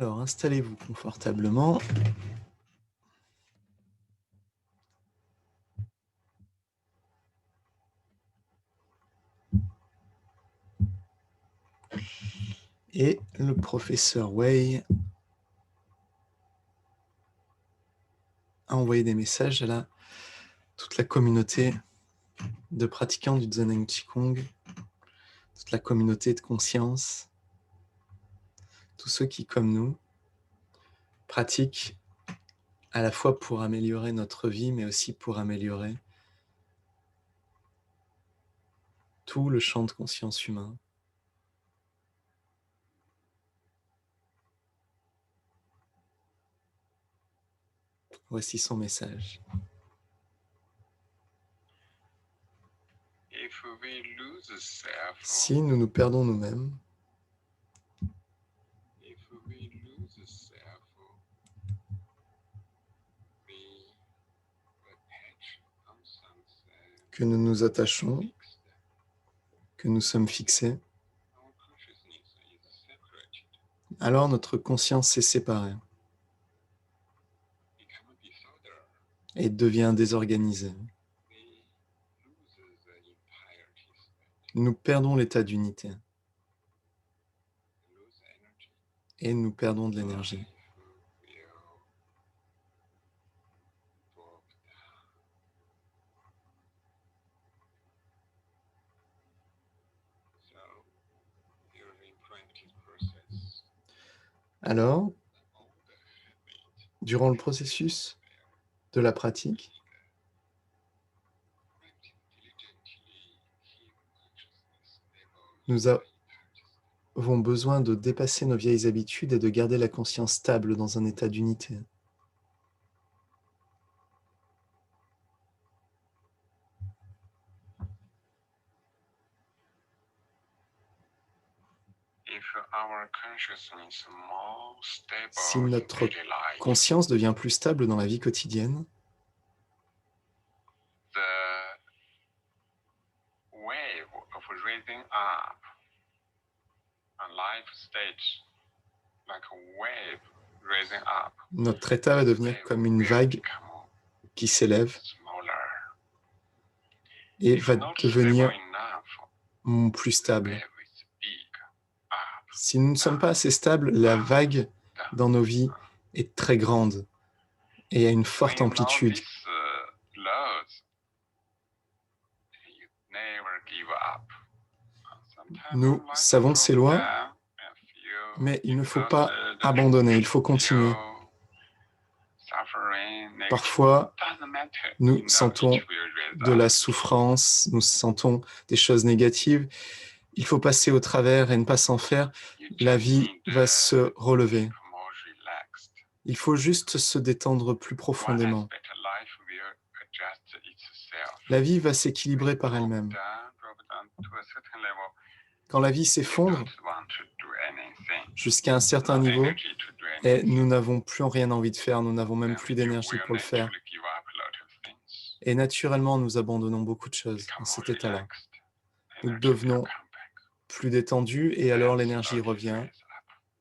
Alors, installez-vous confortablement. Et le professeur Wei a envoyé des messages à toute la communauté de pratiquants du Zen Qigong, toute la communauté de conscience, tous ceux qui, comme nous, pratiquent à la fois pour améliorer notre vie, mais aussi pour améliorer tout le champ de conscience humain. Voici son message. Si nous nous perdons nous-mêmes, que nous nous attachons, que nous sommes fixés, alors notre conscience est séparée et devient désorganisée. Nous perdons l'état d'unité et nous perdons de l'énergie. Alors, durant le processus de la pratique, nous avons besoin de dépasser nos vieilles habitudes et de garder la conscience stable dans un état d'unité. Si notre conscience devient plus stable dans la vie quotidienne, notre état va devenir comme une vague qui s'élève et va devenir plus stable. Si nous ne sommes pas assez stables, la vague dans nos vies est très grande et a une forte amplitude. Nous savons ces lois, mais il ne faut pas abandonner, il faut continuer. Parfois, nous sentons de la souffrance, nous sentons des choses négatives. Il faut passer au travers et ne pas s'en faire. La vie va se relever. Il faut juste se détendre plus profondément. La vie va s'équilibrer par elle-même. Quand la vie s'effondre jusqu'à un certain niveau, et nous n'avons plus rien envie de faire, nous n'avons même plus d'énergie pour le faire. Et naturellement, nous abandonnons beaucoup de choses dans cet état-là. Nous devenons plus détendus et alors l'énergie revient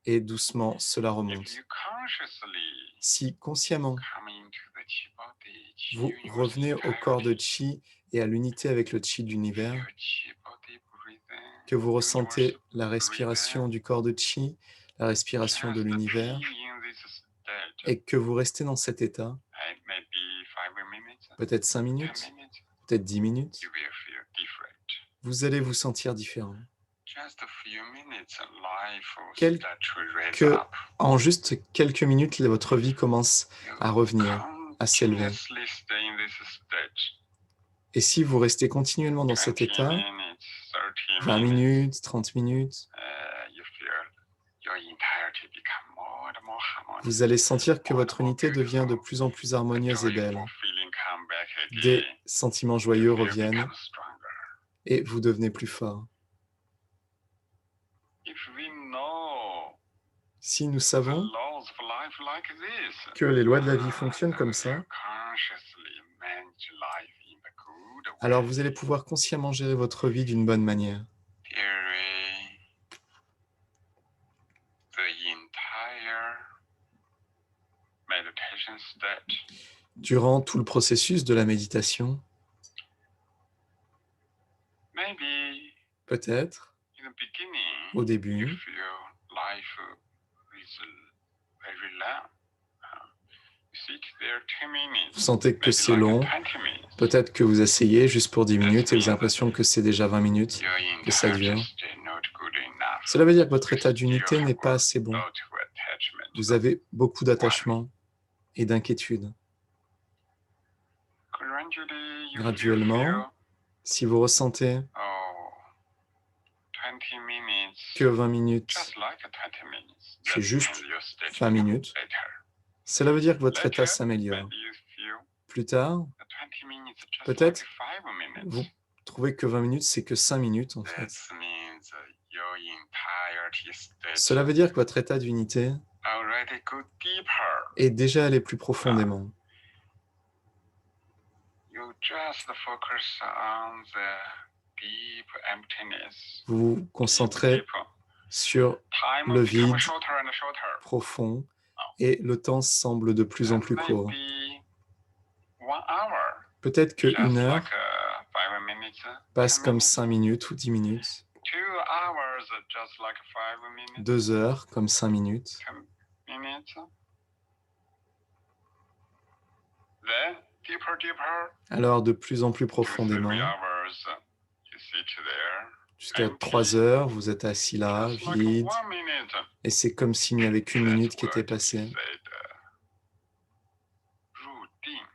et doucement cela remonte. Si consciemment vous revenez au corps de Qi et à l'unité avec le Qi de l'univers, que vous ressentez la respiration du corps de Qi, la respiration de l'univers, et que vous restez dans cet état, peut-être 5 minutes, peut-être 10 minutes, vous allez vous sentir différent. En juste quelques minutes, votre vie commence à revenir, à s'élever. Et si vous restez continuellement dans cet état, 20 minutes, 30 minutes, vous allez sentir que votre unité devient de plus en plus harmonieuse et belle. Des sentiments joyeux reviennent et vous devenez plus fort. Si nous savons que les lois de la vie fonctionnent comme ça, alors vous allez pouvoir consciemment gérer votre vie d'une bonne manière. Durant tout le processus de la méditation, peut-être, au début, vous sentez que c'est long, peut-être que vous essayez juste pour 10 minutes et vous avez l'impression que c'est déjà 20 minutes que ça dure. Cela veut dire que votre état d'unité n'est pas assez bon. Vous avez beaucoup d'attachement et d'inquiétude. Graduellement, si vous ressentez que 20 minutes, c'est juste 20 minutes, cela veut dire que votre état s'améliore. Plus tard, peut-être, vous trouvez que 20 minutes, c'est que 5 minutes en fait. Cela veut dire que votre état d'unité est déjà allé plus profondément. Vous vous concentrez sur le vide profond et le temps semble de plus en plus court. Peut-être que 1 heure passe comme 5 minutes ou 10 minutes. 2 heures comme 5 minutes. Alors de plus en plus profondément, jusqu'à 3 heures, vous êtes assis là, vide, et c'est comme s'il n'y avait qu'1 minute qui était passée.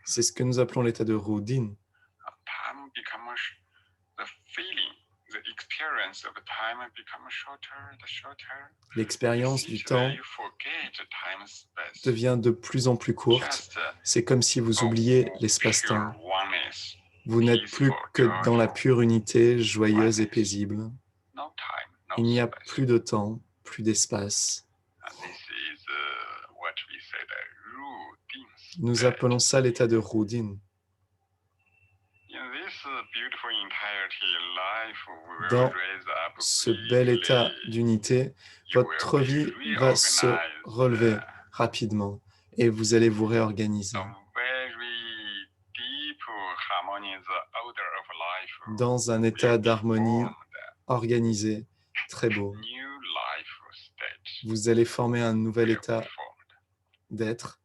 C'est ce que nous appelons l'état de routine. L'expérience du temps devient de plus en plus courte. C'est comme si vous oubliez l'espace-temps. Vous n'êtes plus que dans la pure unité, joyeuse et paisible. Il n'y a plus de temps, plus d'espace. Nous appelons ça l'état de routine. Dans ce bel état d'unité, votre vie va se relever rapidement et vous allez vous réorganiser. Dans un état d'harmonie organisé, très beau. Vous allez former un nouvel état d'être.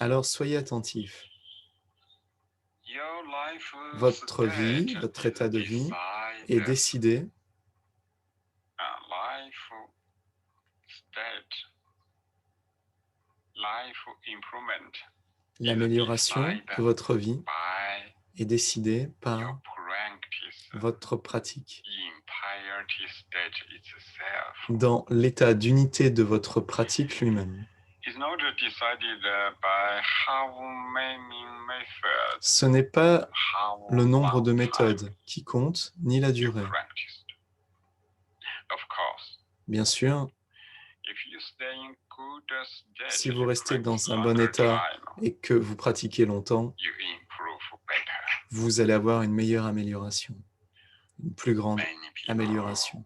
Alors soyez attentifs. Votre vie, votre état de vie est décidé l'amélioration de votre vie est décidée par votre pratique. Dans l'état d'unité de votre pratique lui-même. Ce n'est pas le nombre de méthodes qui compte, ni la durée. Bien sûr, si vous restez dans un bon état et que vous pratiquez longtemps, vous allez avoir une meilleure amélioration, une plus grande amélioration.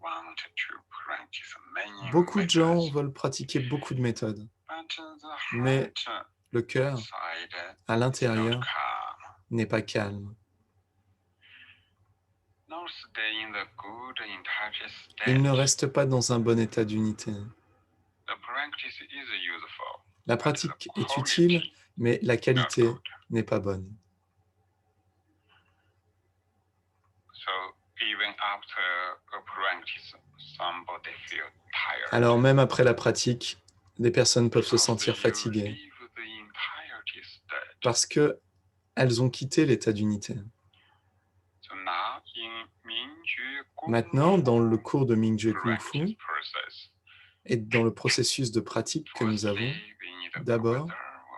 Beaucoup de gens veulent pratiquer beaucoup de méthodes, mais le cœur, à l'intérieur, n'est pas calme. Il ne reste pas dans un bon état d'unité. La pratique est utile, mais la qualité n'est pas bonne. Alors même après la pratique, des personnes peuvent se sentir fatiguées parce qu'elles ont quitté l'état d'unité. Maintenant, dans le cours de Ming-Jue Kung Fu et dans le processus de pratique que nous avons, d'abord,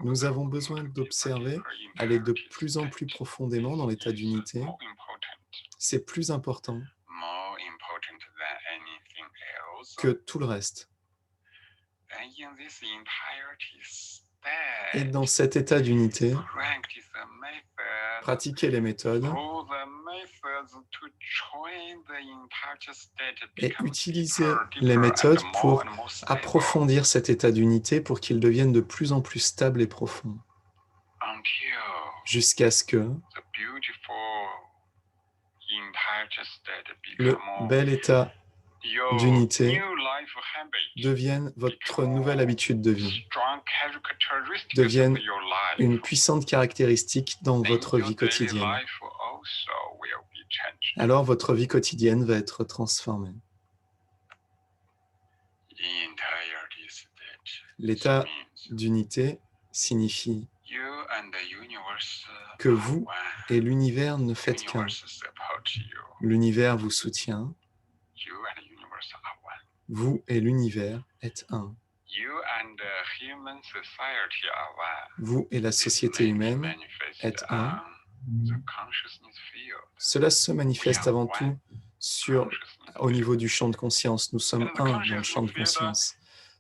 nous avons besoin d'observer, aller de plus en plus profondément dans l'état d'unité. C'est plus important que tout le reste. Et dans cet état d'unité, practice a method pratiquez les méthodes through the methods to train the entire state to et become utilisez deeper, les deeper méthodes and pour more stable approfondir cet état d'unité pour qu'il devienne de plus en plus stable et profond, until jusqu'à ce que the beautiful entire state le become bel état your d'unité new life habit, devienne votre nouvelle habitude de vie, strong characteristics devienne of your life. une puissante caractéristique dans Then votre your vie daily quotidienne. life also will be changed. Alors votre vie quotidienne va être transformée. Entirety state. L'état Means d'unité signifie you and the universe que are vous one. et l'univers ne faites qu'un. Universe support you. L'univers vous soutient, You and the universe are one. vous et l'univers êtes un. You and the human society are one. Vous et la société humaine êtes un. The consciousness field. Cela se manifeste avant tout au niveau du champ de conscience. Nous sommes un dans le champ de conscience.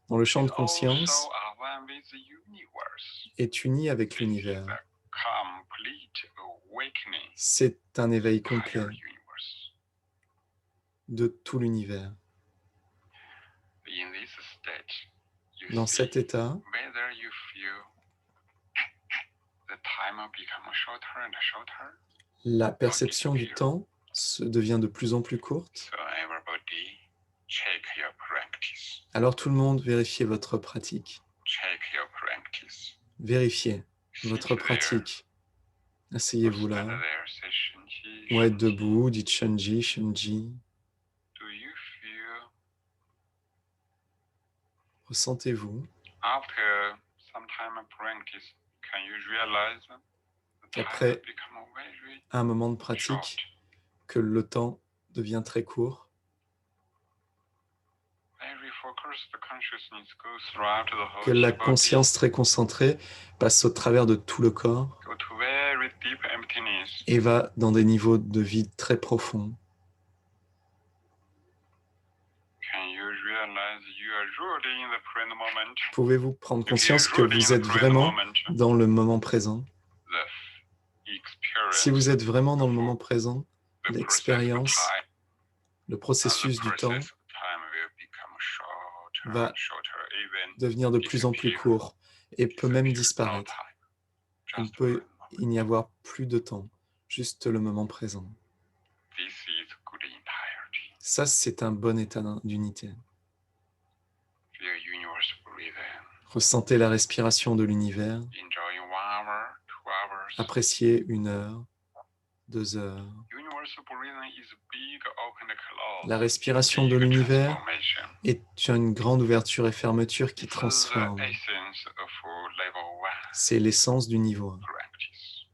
Dans le champ de conscience Also are one with the universe. est uni avec This is l'univers. a complete awakening C'est un éveil of your complet universe. de tout l'univers. In this state, you Dans see cet état, whether you feel the time become shorter and shorter. la perception du temps devient de plus en plus courte. So everybody check your practice. Alors tout le monde, vérifiez votre pratique. Check your practice. Vérifiez votre Sit there, pratique. Asseyez-vous stand là, there, say Shenji, ou être Shenji. debout, dites Shenji, Shenji. Do you feel Ressentez-vous. after some time of practice, can you realize the time Après become very un moment de short? pratique, que le temps devient très court, Very focused consciousness goes throughout the whole que la body, conscience très concentrée passe au travers de tout le corps go to very deep emptiness. et va dans des niveaux de vide très profonds. Can you realize you are really in the present moment? Pouvez-vous prendre If conscience you're que really in vous the êtes present vraiment moment, dans le moment présent? the experience, Si vous êtes vraiment dans le moment présent, the process of l'expérience, time, le the processus du temps process of time will become shorter va and shorter, even devenir de plus en plus disappear. court et peut même Disappear. No disparaître. time. Just Il present moment. n'y avoir plus de temps, juste le moment présent. This is good entirety. Ça, c'est un bon état d'unité. Feel universe breathing. Ressentez la respiration de l'univers, Enjoying 1 hour, 2 hours. appréciez 1 heure, 2 heures. Universal breathing is big open and close. La respiration de Big l'univers transformation. est une grande ouverture et fermeture qui This is the transforme. essence of level 1 C'est l'essence du niveau 1. practice.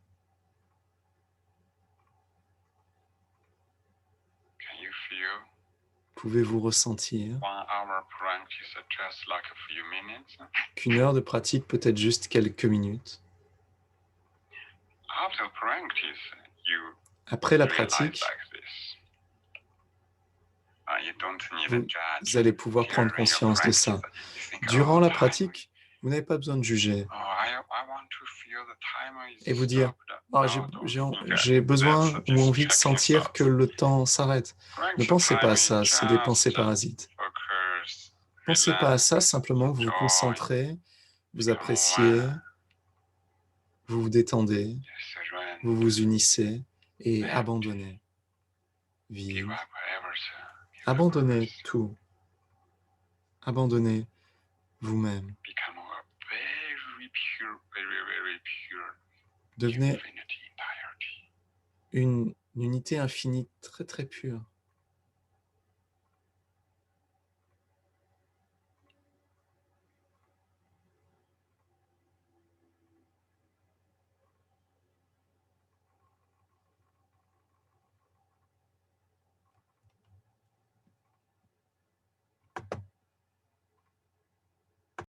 Can you feel Pouvez-vous ressentir 1 hour practice just like a few minutes? qu'une heure de pratique peut être juste quelques minutes? After practice, you Après la realize pratique, like this. You don't need vous a judge. allez pouvoir prendre During your conscience de practice, ça. you think, Durant oh, la time. pratique, vous n'avez pas besoin de juger Oh, I want to feel the time is et vous dire stopped. « Ah, No, don't think j'ai besoin that's ou just envie de checking sentir thoughts. que le temps s'arrête. » Ne Practice pensez pas à time ça, is c'est des pensées just parasites. focus, Pensez pas à ça, relax, simplement vous vous enjoy. concentrez, vous Become appréciez, one. vous vous détendez, Surrender. vous vous unissez et Empty. abandonnez. Give Vide. up everything. Give up Abandonnez everything. tout. Abandonnez vous-même. Become a very pure, very pure Devenez infinity entirety. une unité infinie très très pure.